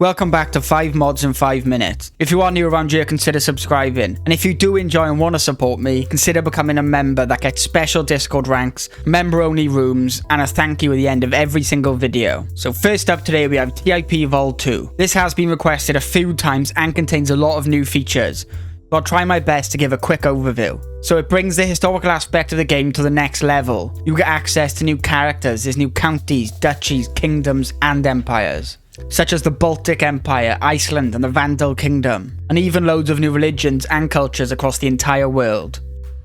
Welcome back to 5 mods in 5 minutes. If you are new around here, consider subscribing. And if you do enjoy and want to support me, consider becoming a member that gets special Discord ranks, member-only rooms, and a thank you at the end of every single video. So first up today we have TIP Vol 2. This has been requested a few times and contains a lot of new features. I'll try my best to give a quick overview. So it brings the historical aspect of the game to the next level. You get access to new characters, there's new counties, duchies, kingdoms, and empires, such as the Baltic Empire, Iceland, and the Vandal Kingdom, and even loads of new religions and cultures across the entire world.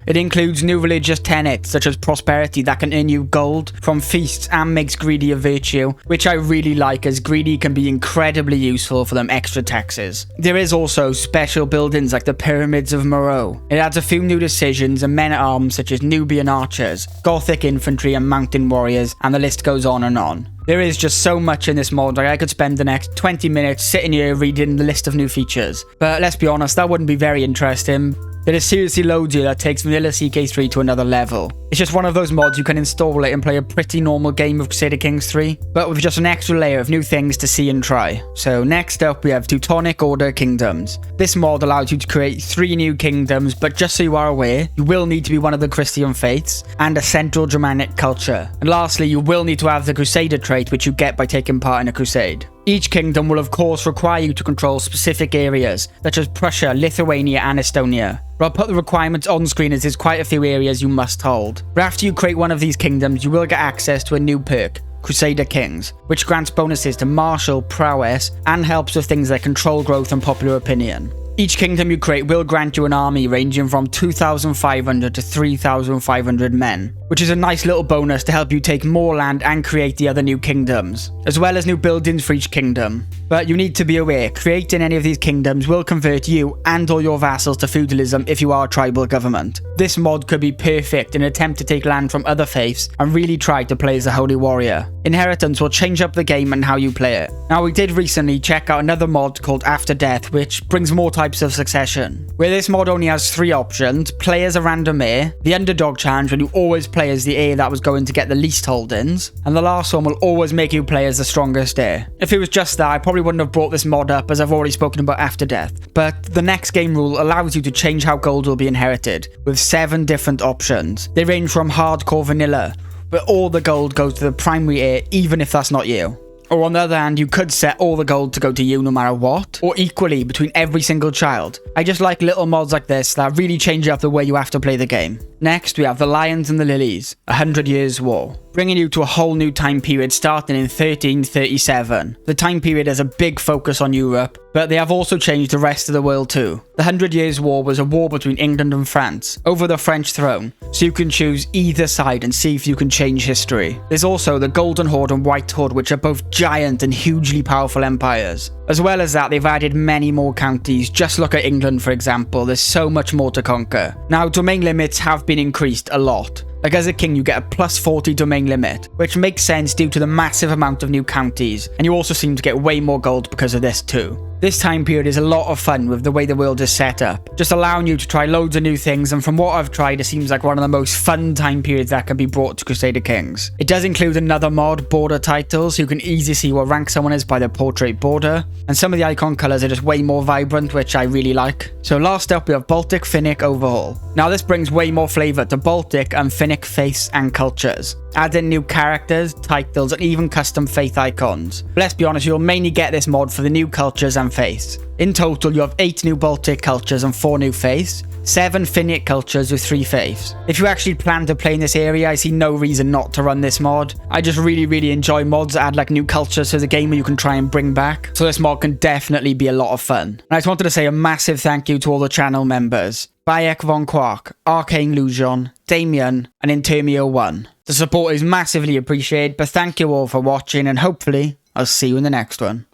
It includes new religious tenets such as prosperity that can earn you gold from feasts and makes greedy a virtue, which I really like as greedy can be incredibly useful for them extra taxes. There is also special buildings like the Pyramids of Moreau. It adds a few new decisions and men-at-arms such as Nubian archers, Gothic infantry and mountain warriors, and the list goes on and on. There is just so much in this mod, like I could spend the next 20 minutes sitting here reading the list of new features. But let's be honest, that wouldn't be very interesting. There is seriously loads here that takes vanilla CK3 to another level. It's just one of those mods you can install it and play a pretty normal game of Crusader Kings 3, but with just an extra layer of new things to see and try. So next up we have Teutonic Order Kingdoms. This mod allows you to create 3 new kingdoms, but just so you are aware, you will need to be one of the Christian faiths and a Central Germanic culture. And lastly, you will need to have the Crusader trait, which you get by taking part in a crusade. Each kingdom will of course require you to control specific areas, such as Prussia, Lithuania, and Estonia. But I'll put the requirements on screen as there's quite a few areas you must hold. But after you create one of these kingdoms, you will get access to a new perk, Crusader Kings, which grants bonuses to martial prowess and helps with things like control growth and popular opinion. Each kingdom you create will grant you an army ranging from 2,500 to 3,500 men, which is a nice little bonus to help you take more land and create the other new kingdoms, as well as new buildings for each kingdom. But you need to be aware, creating any of these kingdoms will convert you and all your vassals to feudalism if you are a tribal government. This mod could be perfect in an attempt to take land from other faiths and really try to play as a holy warrior. Inheritance will change up the game and how you play it. Now we did recently check out another mod called After Death, which brings more types of succession, where this mod only has 3 options: play as a random heir, the underdog challenge when you always play as the heir that was going to get the least holdings, and the last one will always make you play as the strongest heir. If it was just that, I probably wouldn't have brought this mod up as I've already spoken about After Death, but the next game rule allows you to change how gold will be inherited, with 7 different options. They range from hardcore vanilla, where all the gold goes to the primary heir even if that's not you. Or on the other hand, you could set all the gold to go to you no matter what, or equally between every single child. I just like little mods like this that really change up the way you have to play the game. Next, we have the Lions and the Lilies, 100 Years' War, bringing you to a whole new time period starting in 1337. The time period has a big focus on Europe, but they have also changed the rest of the world too. The 100 Years' War was a war between England and France over the French throne, so you can choose either side and see if you can change history. There's also the Golden Horde and White Horde, which are both giant and hugely powerful empires. As well as that, they've added many more counties. Just look at England for example, there's so much more to conquer. Now, domain limits have been increased a lot. Like as a king you get a plus 40 domain limit, which makes sense due to the massive amount of new counties, and you also seem to get way more gold because of this too. This time period is a lot of fun with the way the world is set up, just allowing you to try loads of new things, and from what I've tried it seems like one of the most fun time periods that can be brought to Crusader Kings. It does include another mod, Border Titles, so you can easily see what rank someone is by their portrait border, and some of the icon colours are just way more vibrant, which I really like. So last up we have Baltic Finnic Overhaul. Now this brings way more flavour to Baltic and Finnic faiths and cultures, adding new characters, titles, and even custom faith icons. But let's be honest, you'll mainly get this mod for the new cultures and faiths. In total, you have 8 new Baltic cultures and 4 new faiths, 7 Finnic cultures with 3 faiths. If you actually plan to play in this area, I see no reason not to run this mod. I just really enjoy mods that add like new cultures to the game where you can try and bring back. So this mod can definitely be a lot of fun. And I just wanted to say a massive thank you to all the channel members: Bayek Von Quark, Arcane Lusion, Damien, and Intermio1. The support is massively appreciated, but thank you all for watching, and hopefully I'll see you in the next one.